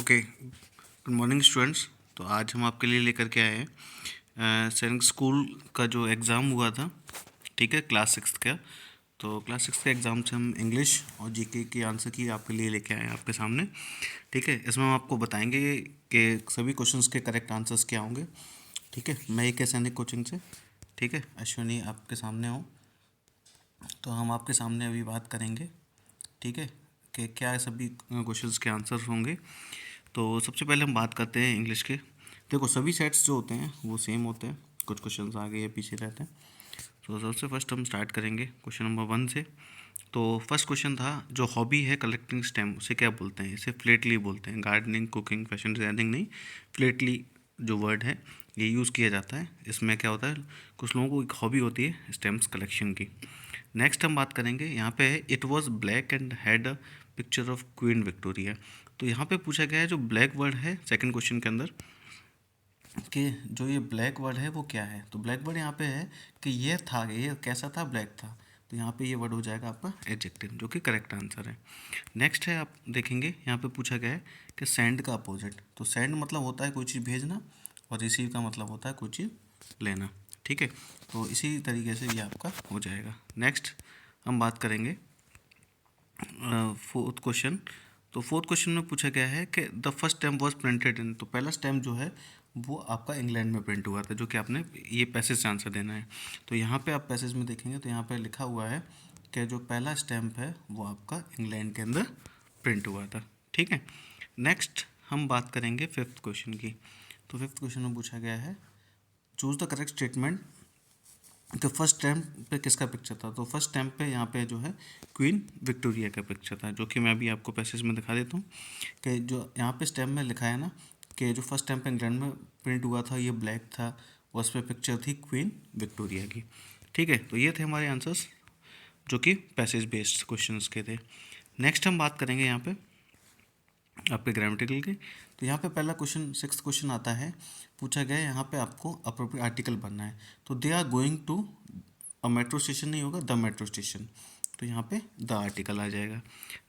Okay, good morning students. तो आज हम आपके लिए लेकर के आए हैं सैनिक स्कूल का जो एग्ज़ाम हुआ था, ठीक है, क्लास सिक्स का। तो क्लास सिक्स के एग्ज़ाम से हम इंग्लिश और जीके के आंसर की आपके लिए लेके आए हैं आपके सामने, ठीक है। इसमें हम आपको बताएंगे कि सभी क्वेश्चंस के करेक्ट आंसर्स क्या होंगे, ठीक है। मैं एक सैनिक कोचिंग से, ठीक है, अश्विनी आपके सामने हूँ। तो हम आपके सामने अभी बात करेंगे, ठीक है, कि क्या सभी क्वेश्चंस के आंसर होंगे। तो सबसे पहले हम बात करते हैं इंग्लिश के। देखो, सभी सेट्स जो होते हैं वो सेम होते हैं, कुछ क्वेश्चंस आगे या पीछे रहते हैं। तो सबसे फर्स्ट हम स्टार्ट करेंगे क्वेश्चन नंबर 1 से। तो फर्स्ट क्वेश्चन था, जो हॉबी है कलेक्टिंग स्टैम्प, उसे क्या बोलते हैं? इसे फ्लेटली बोलते हैं। गार्डनिंग, कुकिंग, फैशन डिजाइनिंग नहीं, फ्लेटली जो वर्ड है ये यूज़ किया जाता है। इसमें क्या होता है, कुछ लोगों को एक हॉबी होती है स्टैम्प्स कलेक्शन की। नेक्स्ट हम बात करेंगे, यहाँ पे है it was black and had a picture of queen Victoria. तो यहाँ पे पूछा गया है जो ब्लैक वर्ड है सेकंड क्वेश्चन के अंदर, कि जो ये ब्लैक वर्ड है वो क्या है। तो ब्लैक वर्ड यहाँ पे है कि ये था, ये कैसा था, ब्लैक था। तो यहाँ पे ये वर्ड हो जाएगा आपका एडजेक्टिव, जो कि करेक्ट आंसर है। नेक्स्ट है, आप देखेंगे यहाँ पे पूछा गया है कि सेंड का अपोजिट। तो सेंड मतलब होता है कोई चीज़ भेजना, और रिसीव का मतलब होता है कोई चीज़ लेना, ठीक है। तो इसी तरीके से ये आपका हो जाएगा। नेक्स्ट हम बात करेंगे फोर्थ क्वेश्चन। तो फोर्थ क्वेश्चन में पूछा गया है कि the first stamp was printed in. तो पहला स्टैम्प जो है वो आपका इंग्लैंड में प्रिंट हुआ था, जो कि आपने ये पैसेज से आंसर देना है। तो यहाँ पे आप पैसेज में देखेंगे तो यहाँ पे लिखा हुआ है कि जो पहला स्टैम्प है वो आपका इंग्लैंड के अंदर प्रिंट हुआ था, ठीक है। नेक्स्ट हम बात करेंगे फिफ्थ क्वेश्चन की। तो फिफ्थ क्वेश्चन में पूछा गया है, चूज़ द करेक्ट स्टेटमेंट। तो फर्स्ट स्टैम्प पे किसका पिक्चर था? तो फर्स्ट स्टैम्प पे यहाँ पे जो है क्वीन विक्टोरिया का पिक्चर था, जो कि मैं अभी आपको पैसेज में दिखा देता हूँ। कि जो यहाँ पे स्टैम्प में लिखा है ना, कि जो फर्स्ट स्टैम्प इंग्लैंड में प्रिंट हुआ था ये ब्लैक था, और उस पर पिक्चर थी क्वीन विक्टोरिया की, ठीक है। तो ये थे हमारे आंसर्स, जो कि पैसेज बेस्ड क्वेश्चंस के थे। नेक्स्ट हम बात करेंगे यहाँ पे आपके ग्रामेटिकल के। तो यहाँ पे पहला क्वेश्चन, सिक्स्थ क्वेश्चन आता है, पूछा गया है यहाँ पे आपको अप्रोप्रिएट आर्टिकल बनना है। तो they are going to a metro station नहीं होगा, द मेट्रो स्टेशन। तो यहाँ पे द आर्टिकल आ जाएगा।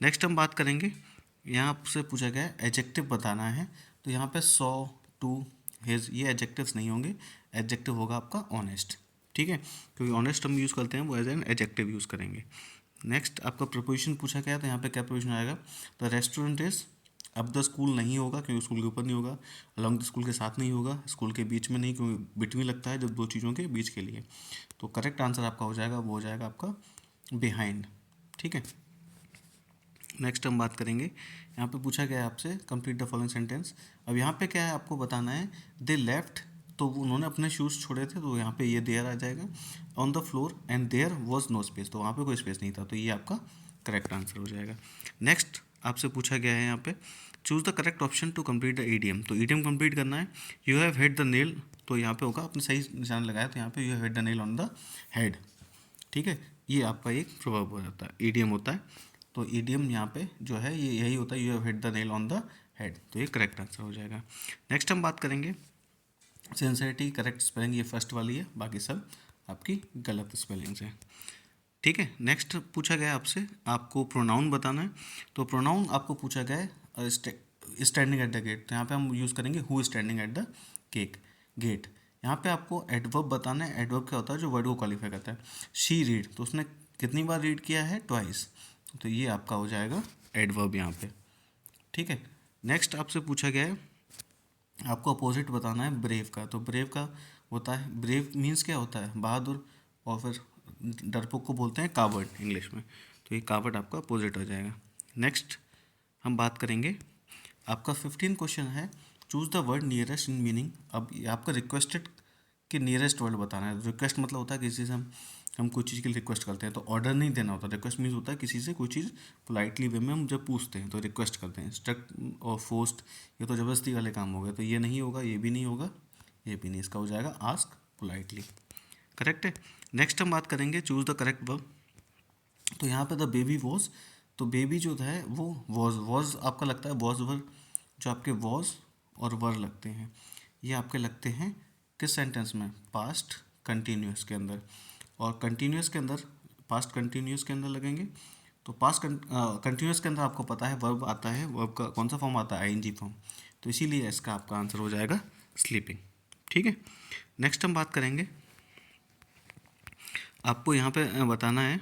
नेक्स्ट हम बात करेंगे, यहाँ से पूछा गया है एडजेक्टिव बताना है। तो यहाँ पे सॉ, टू, हिज, ये एडजेक्टिव्स नहीं होंगे। एडजेक्टिव होगा आपका ऑनेस्ट, ठीक है, क्योंकि ऑनेस्ट हम यूज़ करते हैं, वो एज एन एडजेक्टिव यूज़ करेंगे। नेक्स्ट आपका प्रपोजिशन पूछा गया, तो यहाँ पे क्या प्रपोजिशन आएगा? द रेस्टोरेंट इज, अब द स्कूल नहीं होगा क्योंकि स्कूल के ऊपर नहीं होगा, अलॉन्ग द स्कूल के साथ नहीं होगा, स्कूल के बीच में नहीं, क्योंकि बिटवीन लगता है जब दो चीज़ों के बीच के लिए। तो करेक्ट आंसर आपका हो जाएगा, वो हो जाएगा आपका बिहाइंड, ठीक है। नेक्स्ट हम बात करेंगे, यहाँ पे पूछा गया है आपसे कंप्लीट द फॉलोइंग सेंटेंस। अब यहाँ पे क्या है आपको बताना है, दे लेफ्ट, तो उन्होंने अपने शूज़ छोड़े थे, तो यहाँ पे ये देयर आ जाएगा। On the floor and there was no space, तो वहाँ पे कोई स्पेस नहीं था, तो ये आपका करेक्ट आंसर हो जाएगा। नेक्स्ट आपसे पूछा गया है यहाँ पे, choose the correct option to complete the EDM. तो ईडीएम कंप्लीट करना है, you have hit the nail, तो यहाँ पे होगा, आपने सही निशान लगाया, तो यहाँ पे you have hit the nail on the head, ठीक है। ये आपका एक प्रोवर्ब हो जाता है, ईडीएम होता है। तो ईडीएम यहाँ पे जो है ये यही होता है, you have hit the nail on the head, तो ये करेक्ट आंसर हो जाएगा। नेक्स्ट हम बात करेंगे सिंसेरिटी, करेक्ट स्पेलिंग ये फर्स्ट वाली है, बाकी सब आपकी गलत स्पेलिंग्स हैं, ठीक है। नेक्स्ट पूछा गया आपसे, आपको प्रोनाउन बताना है। तो प्रोनाउन आपको पूछा गया है स्टैंडिंग एट द गेट, तो यहाँ पे हम यूज़ करेंगे who standing at the gate. यहाँ पे आपको एडवर्ब बताना है। एडवर्ब क्या होता है? जो वर्ड को क्वालिफाई करता है। शी रीड, तो उसने कितनी बार रीड किया है? ट्वाइस, तो ये आपका हो जाएगा एडवर्ब यहाँ पे, ठीक है। नेक्स्ट आपसे पूछा गया है, आपको अपोजिट बताना है ब्रेव का। तो ब्रेव का होता है, ब्रेव मीन्स क्या होता है? बहादुर, और फिर डरपोक को बोलते हैं कावर्ड इंग्लिश में, तो ये कावर्ड आपका अपोजिट हो जाएगा। नेक्स्ट हम बात करेंगे, आपका 15 क्वेश्चन है, choose the word nearest in meaning. अब ये आपका रिक्वेस्टेड के नियरेस्ट वर्ड बताना है। रिक्वेस्ट मतलब होता है किसी से हम कोई चीज़ के लिए रिक्वेस्ट करते हैं, तो ऑर्डर नहीं देना होता। रिक्वेस्ट मीन्स होता है किसी से कोई चीज़ पोलाइटली वे में हम जब पूछते हैं तो रिक्वेस्ट करते हैं। स्ट्रक्ट और फोर्स्ड, ये तो ज़बरदस्ती वाले काम हो गए, तो ये नहीं होगा, ये भी नहीं होगा, ये भी नहीं, इसका हो जाएगा आस्क पोलाइटली, करेक्ट है। नेक्स्ट हम बात करेंगे चूज़ द करेक्ट वर्ब। तो यहाँ पे द बेबी वॉज, तो बेबी जो है वो वॉज आपका लगता है वॉज वर, जो आपके वॉज और वर लगते हैं ये आपके लगते हैं किस सेंटेंस में? पास्ट कंटिन्यूस के अंदर। और कंटिन्यूस के अंदर, पास्ट कंटिन्यूस के अंदर लगेंगे, तो पास्ट कंटिन्यूस के अंदर आपको पता है वर्ब आता है, वर्ब का कौन सा फॉर्म आता है, आईएनजी फॉर्म, तो इसीलिए इसका आपका आंसर हो जाएगा स्लीपिंग। ठीक है, नेक्स्ट हम बात करेंगे, आपको यहाँ पे बताना है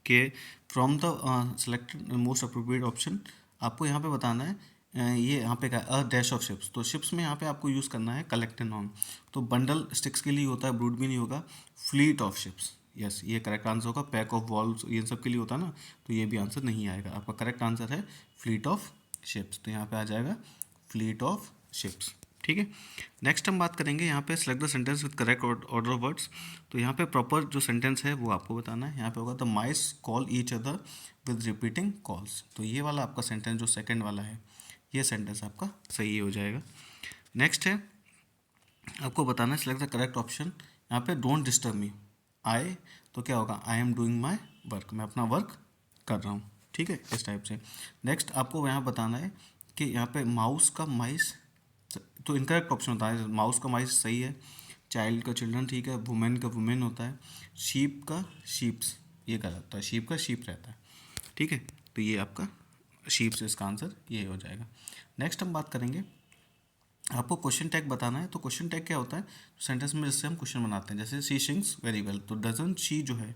कि from the selected most appropriate option, आपको यहाँ पे बताना है ये यहाँ पे अ डैश ऑफ शिप्स, तो शिप्स में यहाँ पे आपको यूज़ करना है कलेक्टिव नाउन, तो बंडल स्टिक्स के लिए होता है, ब्रूड भी नहीं होगा, फ्लीट ऑफ शिप्स, यस ये करेक्ट आंसर होगा, पैक ऑफ वॉल्व्स ये सब के लिए होता है ना, तो ये भी आंसर नहीं आएगा, आपका करेक्ट आंसर है फ्लीट ऑफ शिप्स, तो यहाँ पे आ जाएगा फ्लीट ऑफ शिप्स। ठीक है, नेक्स्ट हम बात करेंगे यहाँ पे select the sentence with correct order of words, तो यहाँ पे प्रॉपर जो सेंटेंस है वो आपको बताना है, यहाँ पे होगा the mice call each other with repeating calls, तो ये वाला आपका सेंटेंस जो सेकंड वाला है ये सेंटेंस आपका सही हो जाएगा। नेक्स्ट है आपको बताना है सेलेक्ट द करेक्ट ऑप्शन, यहाँ पे डोंट डिस्टर्ब मी, आई तो क्या होगा, I am doing my work, मैं अपना वर्क कर रहा हूँ। ठीक है, इस टाइप से। नेक्स्ट आपको यहाँ बताना है कि यहाँ पे माउस का माइस, तो इनकरेक्ट ऑप्शन होता है, माउस का माइस सही है, चाइल्ड का चिल्ड्रन ठीक है, वुमेन का वुमेन होता है, शीप का शीप्स ये गलत होता है, शीप का शीप रहता है। ठीक है, तो ये आपका शीप से इसका आंसर ये हो जाएगा। नेक्स्ट हम बात करेंगे, आपको क्वेश्चन टैग बताना है, तो क्वेश्चन टैग क्या होता है, सेंटेंस में जिससे हम क्वेश्चन बनाते हैं, जैसे शी सिंग्स वेरी वेल, तो डजन शी जो है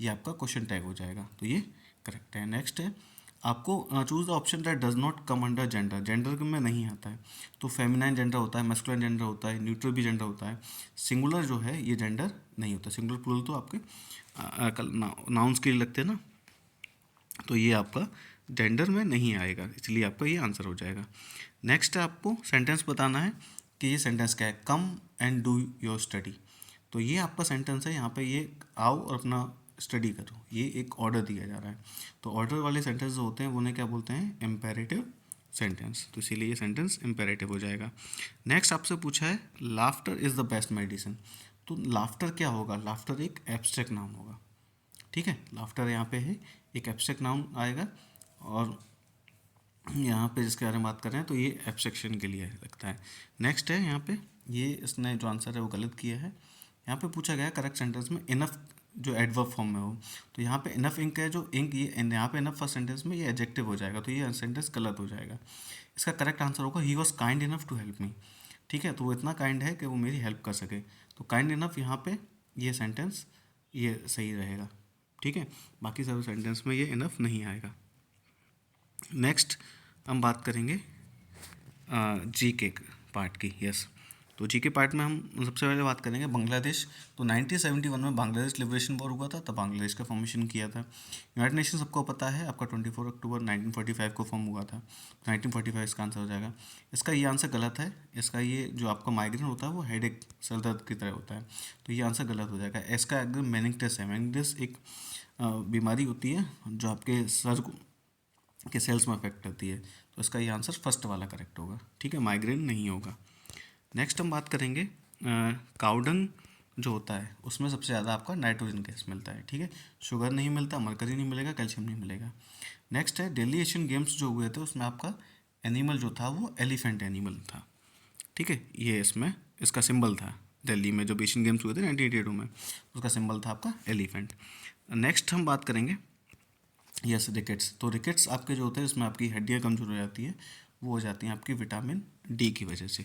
ये आपका क्वेश्चन टैग हो जाएगा, तो ये करेक्ट है। नेक्स्ट है आपको choose the option that does not come under gender, gender में नहीं आता है, तो फेमिनाइन जेंडर होता है, मैस्कुलिन जेंडर होता है, न्यूट्रल भी जेंडर होता है, सिंगुलर जो है ये जेंडर नहीं होता, सिंगुलर प्लूरल तो आपके नाउन्स के लिए लगते हैं ना, तो ये आपका जेंडर में नहीं आएगा, इसलिए आपका ये आंसर हो जाएगा। नेक्स्ट आपको सेंटेंस बताना है कि ये सेंटेंस क्या है, come and do your study, तो ये आपका सेंटेंस है, यहाँ पे ये आओ और अपना स्टडी करो, ये एक ऑर्डर दिया जा रहा है, तो ऑर्डर वाले सेंटेंस जो होते हैं उन्हें क्या बोलते हैं, इम्पेरेटिव सेंटेंस, तो इसीलिए ये सेंटेंस इम्पेरेटिव हो जाएगा। नेक्स्ट आपसे पूछा है laughter is the best medicine, तो लाफ्टर क्या होगा, लाफ्टर एक एब्स्ट्रैक्ट नाउन होगा। ठीक है, लाफ्टर यहाँ पे है एक एब्स्ट्रैक्ट नाउन आएगा, और यहाँ पे जिसके बारे में बात कर रहे हैं तो ये एब्स्ट्रैक्शन के लिए लगता है। नेक्स्ट है यहाँ पे, ये इसने जो आंसर है वो गलत किया है, यहाँ पे पूछा गया है करेक्ट सेंटेंस में इनफ जो एडवर्ब फॉर्म में हो, तो यहाँ पे इनफ इंक है, जो इंक ये यहाँ पे इनफ फर्स्ट सेंटेंस में ये एडजेक्टिव हो जाएगा, तो ये सेंटेंस गलत हो जाएगा। इसका करेक्ट आंसर होगा he was kind enough to help me, ठीक है, तो वो इतना काइंड है कि वो मेरी हेल्प कर सके, तो काइंड इनफ यहाँ पे ये सेंटेंस ये सही रहेगा। ठीक है, बाकी सब सेंटेंस में ये इनफ नहीं आएगा। नेक्स्ट हम बात करेंगे जी के पार्ट की, यस, तो जी के पार्ट में हम सबसे पहले बात करेंगे बांग्लादेश, तो 1971 में बांग्लादेश लिबरेशन वॉर हुआ था, तब बांग्लादेश का फॉर्मेशन किया था। यूनाइटेड नेशन सबको पता है आपका 24 अक्टूबर 1945 को फॉर्म हुआ था, 1945 इसका आंसर हो जाएगा। इसका ये आंसर गलत है, इसका ये जो आपका माइग्रेन होता है वो हेडेक सर दर्द की तरह होता है, तो ये आंसर गलत हो जाएगा। इसका एकदम मेनिंगटिस है, मेनिंगटिस एक बीमारी होती है जो आपके सर के सेल्स में अफेक्ट करती है, तो इसका ये आंसर फर्स्ट वाला करेक्ट होगा। ठीक है, माइग्रेन नहीं होगा। नेक्स्ट हम बात करेंगे काउडंग जो होता है उसमें सबसे ज़्यादा आपका नाइट्रोजन गैस मिलता है। ठीक है, शुगर नहीं मिलता, मरकरी नहीं मिलेगा, कैल्शियम नहीं मिलेगा। नेक्स्ट है दिल्ली एशियन गेम्स जो हुए थे उसमें आपका एनिमल जो था वो एलिफेंट एनिमल था। ठीक है, ये इसमें इसका सिंबल था, दिल्ली में जब एशियन गेम्स हुए थे 1982 में, उसका सिंबल था आपका एलिफेंट। नेक्स्ट हम बात करेंगे यस रिकेट्स, तो रिकेट्स आपके जो होते हैं इसमें आपकी हड्डियाँ कमजोर हो जाती है, वो हो जाती हैं आपकी विटामिन डी की वजह से।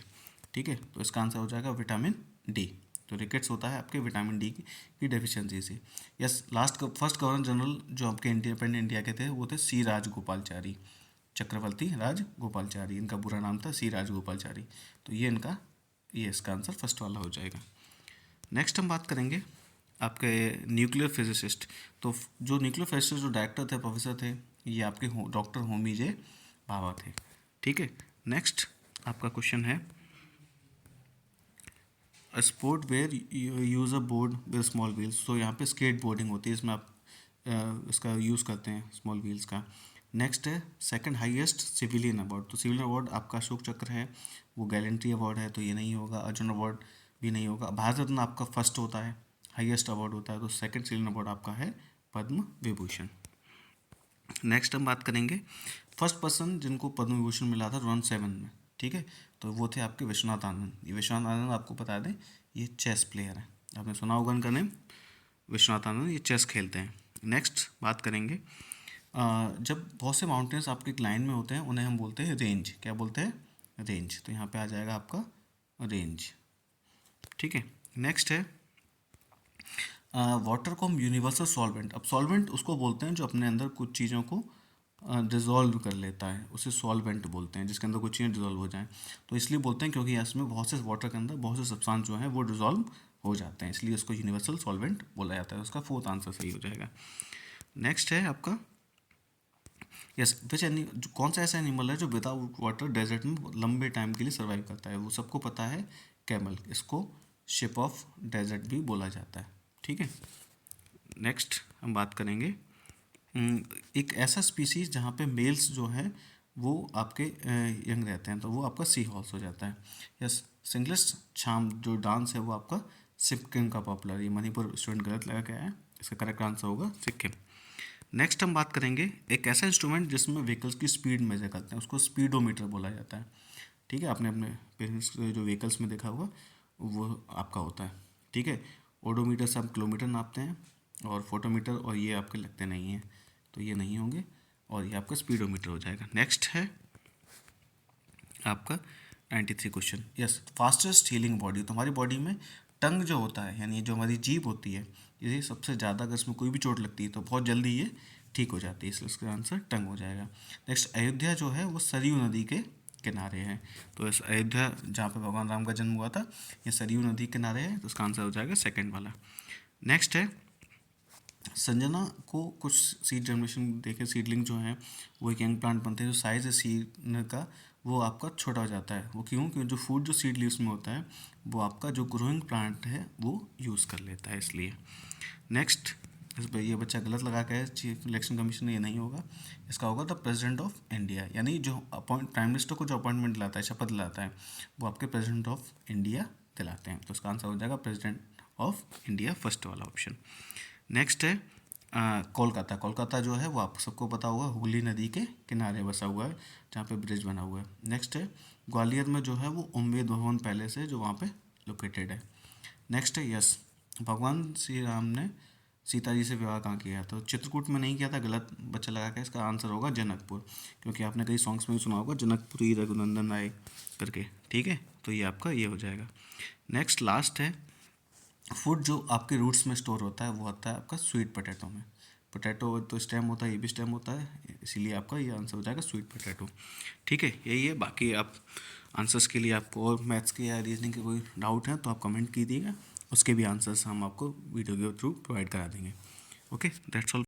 ठीक है, तो इसका आंसर हो जाएगा विटामिन डी, तो रिकेट्स होता है आपके विटामिन डी की डेफिशिएंसी से। यस, फर्स्ट गवर्नर जनरल जो आपके इंडिपेंडेंट इंडिया के थे वो थे सी राजगोपालचारी, चक्रवर्ती राजगोपालचारी, इनका पूरा नाम था सी राजगोपालचारी, तो ये इसका आंसर फर्स्ट वाला हो जाएगा। नेक्स्ट हम बात करेंगे आपके न्यूक्लियर फिजिसिस्ट, तो जो न्यूक्लियर फिजिसिस्ट जो डायरेक्टर थे प्रोफेसर थे ये आपके डॉक्टर होमी जे भाभा थे। ठीक है, नेक्स्ट आपका क्वेश्चन है sport where use a board with small wheels, तो यहाँ पे स्केट बोर्डिंग होती है, इसमें आप इसका यूज़ करते हैं स्मॉल व्हील्स का। नेक्स्ट है सेकंड हाईएस्ट सिविलियन अवार्ड, तो सिविलियन अवार्ड आपका अशोक चक्र है, वो गैलेंट्री अवार्ड है, तो ये नहीं होगा। अर्जुन अवार्ड भी नहीं होगा। भारत रत्न आपका फर्स्ट होता है, हाईएस्ट अवार्ड होता है, तो सेकंड सिविलियन अवार्ड आपका है पद्म विभूषण। नेक्स्ट हम बात करेंगे फर्स्ट पर्सन जिनको पद्म विभूषण मिला था राउंड 7 में। ठीक है, तो वो थे आपके विश्वनाथ आनंद। ये विश्वनाथ आनंद आपको बता दें ये चेस प्लेयर है, आपने सुना होगा इनका नेम विश्वनाथ आनंद, ये चेस खेलते हैं। नेक्स्ट बात करेंगे जब बहुत से माउंटेन्स आपके एक लाइन में होते हैं उन्हें हम बोलते हैं रेंज। क्या बोलते हैं? रेंज। तो यहाँ पे आ जाएगा आपका रेंज। ठीक है, नेक्स्ट है वाटर को हम यूनिवर्सल सॉल्वेंट। अब सॉल्वेंट उसको बोलते हैं जो अपने अंदर कुछ चीज़ों को डिज़ोल्व कर लेता है, उसे सॉल्वेंट बोलते हैं, जिसके अंदर कुछ चीज़ें डिज़ोल्व हो जाएं। तो इसलिए बोलते हैं क्योंकि इसमें बहुत से वाटर के अंदर बहुत से सब्सटेंस जो हैं वो डिज़ोल्व हो जाते हैं, इसलिए उसको यूनिवर्सल सॉल्वेंट बोला जाता है। उसका फोर्थ आंसर सही हो जाएगा। नेक्स्ट है आपका यस विच एनी, कौन सा ऐसा एनिमल है जो विदाउट वाटर डेजर्ट में लंबे टाइम के लिए सर्वाइव करता है? वो सबको पता है, कैमल। इसको शिप ऑफ डेजर्ट भी बोला जाता है। ठीक है, नेक्स्ट हम बात करेंगे एक ऐसा स्पीसीज जहाँ पे मेल्स जो है वो आपके यंग रहते हैं, तो वो आपका सी हॉर्स हो जाता है। यस, सिंगलेस्ट छाम जो डांस है वो आपका सिक्किम का पॉपुलर। ये मणिपुर स्टूडेंट गलत लगा गया है, इसका करेक्ट आंसर होगा सिक्किम। नेक्स्ट हम बात करेंगे एक ऐसा इंस्ट्रूमेंट जिसमें व्हीकल्स की स्पीड मेजर करते हैं, उसको स्पीडोमीटर बोला जाता है। ठीक है, आपने अपने पेरेंट्स जो व्हीकल्स में देखा होगा वो आपका होता है। ठीक है, ओडोमीटर से आप किलोमीटर नापते हैं, और फोटोमीटर और ये आपके लगते नहीं हैं, तो ये नहीं होंगे, और ये आपका स्पीडोमीटर हो जाएगा। नेक्स्ट है आपका 93 question. Yes, fastest healing body. तो हमारी बॉडी में टंग जो होता है, यानी जो हमारी जीभ होती है, ये सबसे ज़्यादा अगर इसमें कोई भी चोट लगती है तो बहुत जल्दी ये ठीक हो जाती है, इसलिए इसका आंसर टंग हो जाएगा। नेक्स्ट, अयोध्या जो है वो सरयू नदी के किनारे है। तो इस अयोध्या जहाँ पे भगवान राम का जन्म हुआ था, ये सरयू नदी के किनारे है, तो इसका आंसर हो जाएगा सेकेंड वाला। नेक्स्ट है संजना को कुछ सीड जनरेशन देखे, सीडलिंग जो है वो एक यंग प्लांट बनते हैं, जो साइज है सीड का वो आपका छोटा हो जाता है। वो क्यों? क्योंकि जो फूड जो सीड लीव्स में होता है वो आपका जो ग्रोइंग प्लांट है वो यूज़ कर लेता है, इसलिए। नेक्स्ट, इस पर ये बच्चा गलत लगा के है, चीफ इलेक्शन कमीशन, ये नहीं होगा, इसका होगा द प्रेसिडेंट ऑफ इंडिया। यानी जो प्राइम मिनिस्टर को जो अपॉइंटमेंट दिलाता है, शपथ दिलाता है, वो आपके प्रेसिडेंट ऑफ इंडिया दिलाते हैं। तो इसका आंसर हो जाएगा प्रेसिडेंट ऑफ इंडिया, फर्स्ट वाला ऑप्शन। नेक्स्ट है कोलकाता। कोलकाता जो है वो आप सबको पता होगा, हुगली नदी के किनारे बसा हुआ है, जहाँ पे ब्रिज बना हुआ है। नेक्स्ट है ग्वालियर में जो है वो उम्मेद भवन पैलेस है, जो वहाँ पे लोकेटेड है। नेक्स्ट है यस, भगवान श्री राम ने सीता जी से विवाह कहाँ किया? तो चित्रकूट में नहीं किया था, गलत बच्चा लगा के, इसका आंसर होगा जनकपुर, क्योंकि आपने कई सॉन्ग्स में भी सुना होगा जनकपुरी रघुनंदन आए करके। ठीक है, तो ये आपका ये हो जाएगा। नेक्स्ट लास्ट है फूड जो आपके रूट्स में स्टोर होता है, वो होता है आपका स्वीट पोटैटो में। पोटैटो तो स्टेम होता है, ये भी स्टेम होता है, इसीलिए आपका ये आंसर हो जाएगा स्वीट पोटैटो। ठीक है, यही है। बाकी आप आंसर्स के लिए आपको और मैथ्स के या रीजनिंग के कोई डाउट है तो आप कमेंट कीजिएगा, उसके भी आंसर्स हम आपको वीडियो के थ्रू प्रोवाइड करा देंगे। Okay, that's all.